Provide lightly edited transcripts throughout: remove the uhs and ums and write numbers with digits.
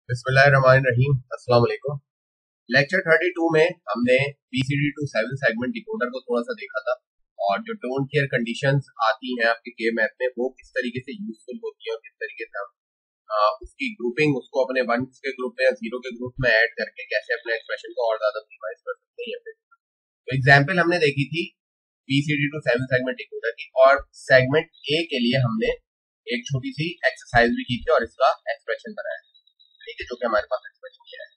बिस्मिल्लाहिर्रहमानिर्रहीम। अस्सलाम वालेकुम। लेक्चर 32 में हमने BCD टू 7 सेगमेंट डिकोडर को थोड़ा सा देखा था और जो टोन केयर कंडीशंस आती हैं आपके के मैथ में वो किस तरीके से यूजफुल होती हैं और किस तरीके से हम उसकी ग्रुपिंग उसको अपने वंस के ग्रुप में या जीरो के ग्रुप में ऐड करके कैसे अपने एक्सप्रेशन को और ज्यादा ऑप्टिमाइज कर सकते हैं। तो एग्जाम्पल हमने देखी थी BCD टू 7 सेगमेंट डिकोडर की और सेगमेंट ए के लिए हमने एक छोटी सी एक्सरसाइज भी की थी और इसका एक्सप्रेशन बनाया था। ठीक है, जो कि हमारे पास एक्सप्रेशन किया है।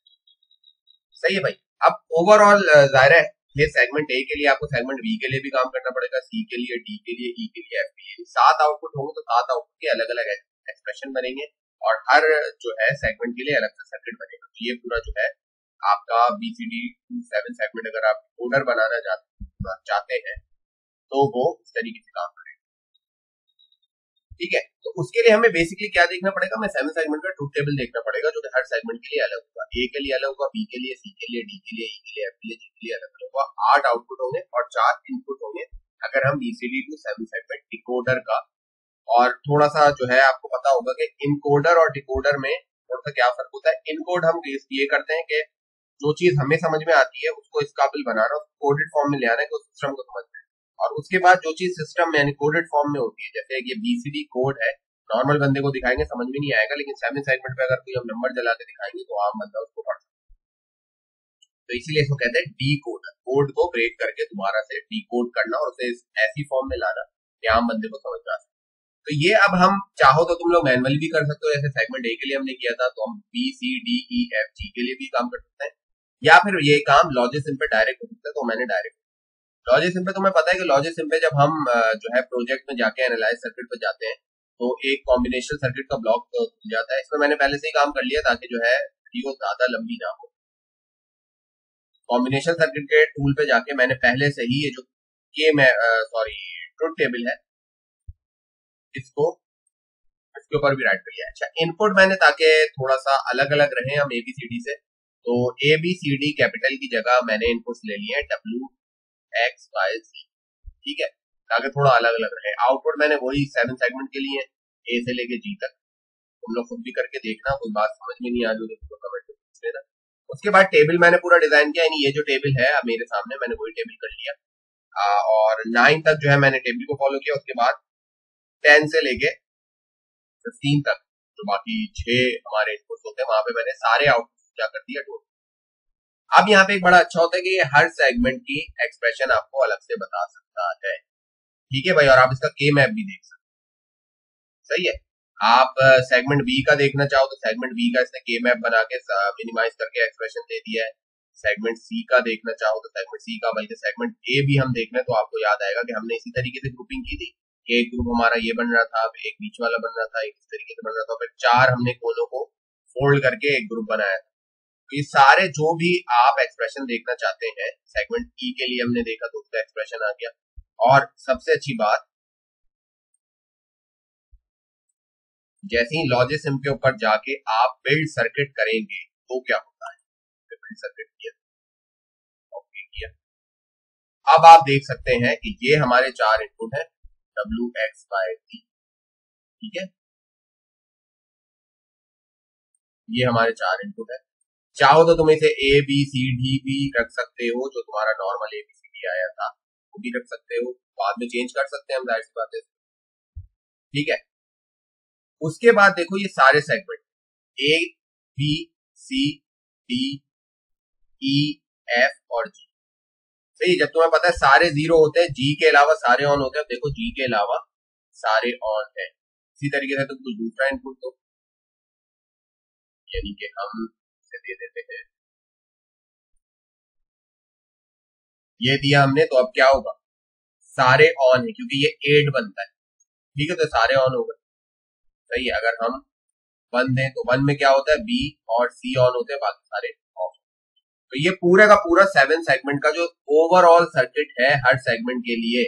सही है भाई। अब ओवरऑल जाहिर है ये सेगमेंट ए के लिए आपको सेगमेंट बी के लिए भी काम करना पड़ेगा, सी के लिए, डी के लिए, ई के लिए, एफ के लिए। 7 आउटपुट होंगे तो 7 आउटपुट के अलग अलग एक्सप्रेशन बनेंगे और हर जो है सेगमेंट के लिए अलग सा सर्किट बनेगा। तो ये पूरा जो है आपका BCD टू 7 सेगमेंट अगर आप कोडर बनाना चाहते हैं तो वो इस तरीके से काम करेगा। ठीक है, तो उसके लिए हमें बेसिकली क्या देखना पड़ेगा, हमें 7 सेगमेंट का ट्रुथ टेबल देखना पड़ेगा जो कि हर सेगमेंट के लिए अलग होगा। ए के लिए अलग होगा, बी के लिए, सी के लिए, डी के लिए, ई के लिए, एफ के लिए, जी के लिए अलग अलग होगा। 8 आउटपुट होंगे और 4 इनपुट होंगे अगर हम BCD टू 7 सेगमेंट डिकोडर का। और थोड़ा सा जो है आपको पता होगा कि इनकोडर और डिकोडर में थोड़ा सा क्या फर्क होता है। इनकोड हम ये करते हैं कि जो चीज हमें समझ में आती है उसको इस काबिल बनाना, उसको कोडेड फॉर्म में ले आना है कि सिस्टम को समझ में। और उसके बाद जो चीज सिस्टम में यानी कोडेड फॉर्म में होती है, जैसे ये BCD कोड है, नॉर्मल बंदे को दिखाएंगे समझ में नहीं आएगा, लेकिन 7 सेगमेंट पे अगर कोई हम नंबर जला के दिखाएंगे तो आम बंदा उसको पढ़ सकता है। तो इसीलिए इसको कहते हैं डी कोड, कोड को ब्रेक करके दोबारा से डी कोड करना और उसे ऐसी फॉर्म में लाना कि आम बंदे को समझ में आ सके। तो ये अब हम चाहो तो तुम लोग मैनुअली भी कर सकते हो, जैसे सेगमेंट ए के लिए हमने किया था, तो हम BCDEFG के लिए भी काम कर सकते हैं, या फिर ये काम लॉजिसिम पे डायरेक्ट हो सकता है। तो मैंने डायरेक्ट लॉजिसिम पे, तुम्हें पता है कि लॉजिसिम पे जब हम जो है प्रोजेक्ट में जाके एनालाइज सर्किट पे जाते हैं तो एक कॉम्बिनेशन सर्किट का ब्लॉक खुल जाता है। इसमें मैंने पहले से ही काम कर लिया ताकि जो है वीडियो ज्यादा लंबी ना हो। कॉम्बिनेशन सर्किट के टूल पे जाके मैंने पहले से ही ये जो के मैं ट्रुथ टेबल है इसको इसके ऊपर भी राइट कर लिया। अच्छा, इनपुट मैंने ताकि थोड़ा सा अलग अलग रहे हम ABCD से, तो ABCD कैपिटल की जगह मैंने इनपुट्स ले लिए WXYZ। ठीक है, ताकि थोड़ा अलग अलग रहे। आउटपुट मैंने वही 7 सेगमेंट के लिए A से लेके G तक। तुम लोग खुद भी करके देखना, कोई बात समझ में नहीं आ रही तो कमेंट में पूछ लेना। उसके बाद टेबल मैंने पूरा डिजाइन किया, यानी ये जो टेबल है अब मेरे सामने, मैंने वही टेबल कर लिया। और 9 तक जो है मैंने टेबल को फॉलो किया। उसके बाद 10 से लेके 15 तक जो बाकी 6 हमारे इनपुट्स होते हैं वहां पे मैंने सारे आउटपुट क्या कर दिया टोटल। अब यहाँ पे एक बड़ा अच्छा होता है कि ये हर सेगमेंट की एक्सप्रेशन आपको अलग से बता सकता है। ठीक है भाई, और आप इसका के मैप भी देख सकते हैं। सही है, आप सेगमेंट बी का देखना चाहो तो सेगमेंट बी का इसने के मैप बना के मिनिमाइज करके एक्सप्रेशन दे दिया है। सेगमेंट सी का देखना चाहो तो सेगमेंट सी का, बल्कि सेगमेंट ए भी हम देख रहे हैं तो आपको याद आएगा कि हमने इसी तरीके से ग्रुपिंग की थी। एक ग्रुप हमारा ये बन रहा था, एक बीच वाला बन रहा था, एक इस तरीके से बन रहा था, फिर 4 हमने कोनों को फोल्ड करके एक ग्रुप बनाया था। तो ये सारे जो भी आप एक्सप्रेशन देखना चाहते हैं, सेगमेंट ई के लिए हमने देखा तो उसका एक्सप्रेशन आ गया। और सबसे अच्छी बात, जैसे ही लॉजिसिम के ऊपर जाके आप बिल्ड सर्किट करेंगे तो क्या होता है, बिल्ड सर्किट किया, ओके किया। अब आप देख सकते हैं कि ये हमारे 4 इनपुट है WXYZ। ठीक है, ये हमारे 4 इनपुट है। चाहो तो तुम इसे ABCD भी रख सकते हो, जो तुम्हारा नॉर्मल ABCD आया था वो भी रख सकते हो, बाद में चेंज कर सकते हैं हम, जाहिर सी बात है। ठीक है, उसके बाद देखो ये सारे सेगमेंट ABCDEF और G। सही, जब तुम्हें पता है सारे 0 होते हैं, G के अलावा सारे ऑन होते हैं। देखो G के अलावा सारे ऑन है। इसी तरीके से तुम कुछ दूसरा इनपुट दो, यानी कि हम इसे दे देते हैं, ये दिया हमने, तो अब क्या होगा, सारे ऑन है क्योंकि ये 8 बनता है। ठीक है, तो सारे ऑन हो गए। सही है, अगर हम 1 दें तो 1 में क्या होता है, B और C ऑन होते हैं, बाकी सारे ऑफ। तो ये पूरा का पूरा 7 सेगमेंट का जो ओवरऑल सर्किट है हर सेगमेंट के लिए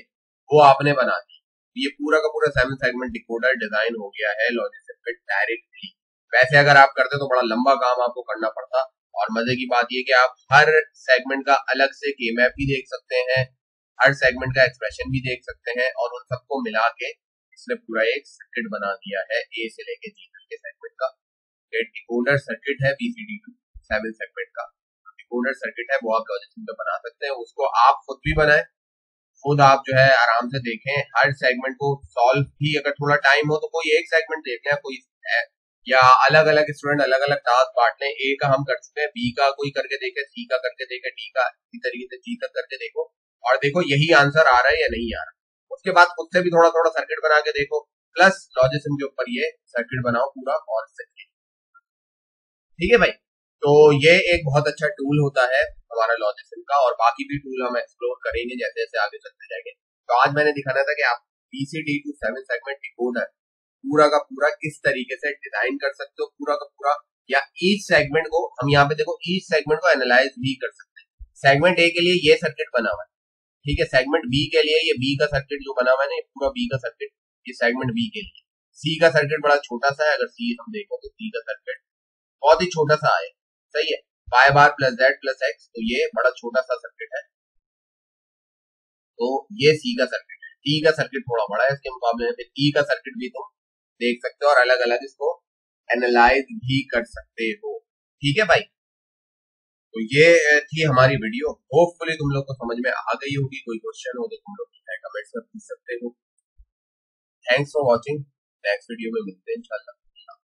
वो आपने बना दिया। ये पूरा का पूरा 7 सेगमेंट डिकोडर डिजाइन हो गया है लॉजिसिम पे डायरेक्टली। वैसे अगर आप करते तो बड़ा लंबा काम आपको करना पड़ता, और मजे की बात ये कि आप हर सेगमेंट का अलग से के मैप भी देख सकते हैं, हर सेगमेंट का एक्सप्रेशन भी देख सकते हैं, और उन सबको मिला के इसने पूरा एक सर्किट बना दिया है ए से लेके जी तक के सेगमेंट का। डिकोडर सर्किट है BCD2 7 सेगमेंट का, डिकोडर सर्किट है वो आप लॉजिक में बना सकते हैं। उसको आप खुद भी बनाएं, खुद आप जो है आराम से देखें, हर सेगमेंट को सॉल्व भी अगर थोड़ा टाइम हो तो कोई एक सेगमेंट देख लें, कोई या अलग अलग स्टूडेंट अलग अलग टास्क बांट लें। ए का हम कर सकते हैं, बी का कोई करके देखे, सी का करके देखे, डी का इसी तरीके से जी का करके देखो और देखो यही आंसर आ रहा है या नहीं आ रहा। उसके बाद खुद से भी थोड़ा थोड़ा सर्किट बना के देखो, प्लस लॉजिज्म के ऊपर ये सर्किट बनाओ पूरा और सही। ठीक है भाई, तो ये एक बहुत अच्छा टूल होता है हमारा लॉजिज्म का, और बाकी भी टूल हम एक्सप्लोर करेंगे जैसे जैसे आगे चलते जाएंगे। तो आज मैंने दिखाना था कि आप BCD2 7 सेगमेंट डिकोडर पूरा का पूरा किस तरीके से डिजाइन कर सकते हो, पूरा का पूरा, या ईच सेगमेंट को हम यहाँ पे देखो ईच सेगमेंट को एनालाइज भी कर सकते हैं। सेगमेंट ए के लिए ये सर्किट बना हुआ है, ठीक है, सेगमेंट बी के लिए ये बी का सर्किट जो बना हुआ है ना, पूरा बी का सर्किट, ये सेगमेंट बी के लिए। सी का सर्किट बड़ा छोटा सा है, अगर सी हम देखो तो सी का सर्किट बहुत ही छोटा सा है, सही है, y बार प्लस z प्लस x, तो ये बड़ा छोटा सा सर्किट है। तो ये सी का सर्किट है, टी का सर्किट थोड़ा बड़ा है इसके मुकाबले में, ई का सर्किट भी तुम देख सकते हो और अलग अलग इसको एनालाइज भी कर सकते हो। ठीक है भाई, तो ये थी हमारी वीडियो, होपफुली तुम लोग को समझ में आ गई होगी। कोई क्वेश्चन हो तो तुम लोग कमेंट्स में पूछ सकते हो। Thanks for watching, next video में मिलते हैं इंशाल्लाह।